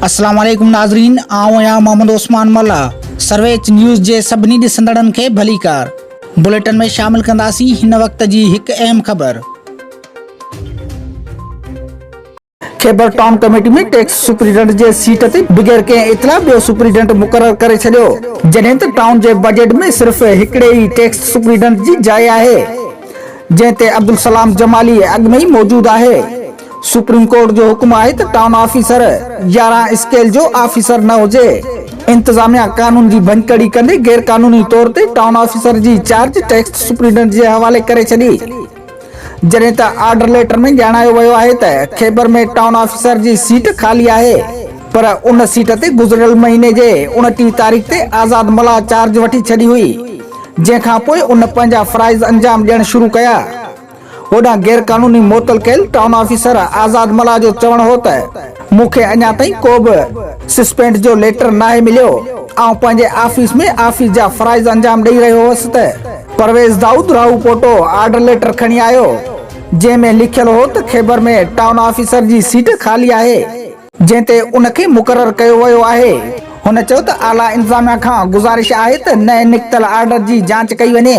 अस्सलाम वालेकुम नाज़रीन, आऊं आहियां मोहम्मद उस्मान मल्ला। सर्वेच न्यूज़ जे सभिनी ॾिसंदड़नि खे भलीकार। बुलेटिन में शामिल कंदासीं हिन वक़्त जी हिकु अहम ख़बर। खैबर टाउन कमेटी में टैक्स सुपरिटेंडेंट जे सीट ते बगैर कंहिं इतला ॿियो सुपरिटेंडेंट मुक़ररु करे छॾियो, जॾहिं त टाउन जे बजट में सिर्फ़ हिकिड़े ई टैक्स सुपरिटेंडेंट जी जाइ आहे, जंहिं ते अब्दुल सलाम जमाली अॻु में ई मौजूदु आहे। सुप्रीम कोर्ट जो हुकुम आहे त टाउन ऑफिसर 11 स्केल जो ऑफिसर न हुजे। इंतजामिया कानून जी भंजकड़ी कंदे गैर कानूनी तौर ते टाउन ऑफिसर जी चार्ज टैक्स सुपरिटेंडेंट जे हवाले करे छॾी, जॾहिं त ऑर्डर लेटर में ॼाणायो वियो आहे त खैबर में टाउन ऑफिसर जी सीट खाली आहे, पर उन सीट ते गुज़िरियल महीने जे 29 तारीख़ ते आज़ाद मला चार्ज वठी छॾी हुई, जंहिंखां पोइ उन पंहिंजा फ़राइज़ अंजाम ॾियण शुरू कया। होॾां गैर कानूनी मुअतल कयल टाउन ऑफिसर आज़ाद मला जो चवणु हो त मूंखे अञा ताईं को बि सस्पेंड जो लेटर नाहे मिलियो। ऐं पंहिंजे ऑफिस में ऑफिस जा फ़राइज़ अंजाम ॾेई रहियो हुअसि त परवेज़ दाऊद राहू पोटो ऑर्डर लेटर खणी आयो, जंहिं में लिखियल हो त खैबर में टाउन ऑफिसर जी सीट खाली आहे, जंहिं ते उनखे मुक़ररु कयो वियो आहे। हुन चयो त आला इंतज़ामिया खां गुज़ारिश आहे त नए निकितल ऑर्डर जी जांच कई वञे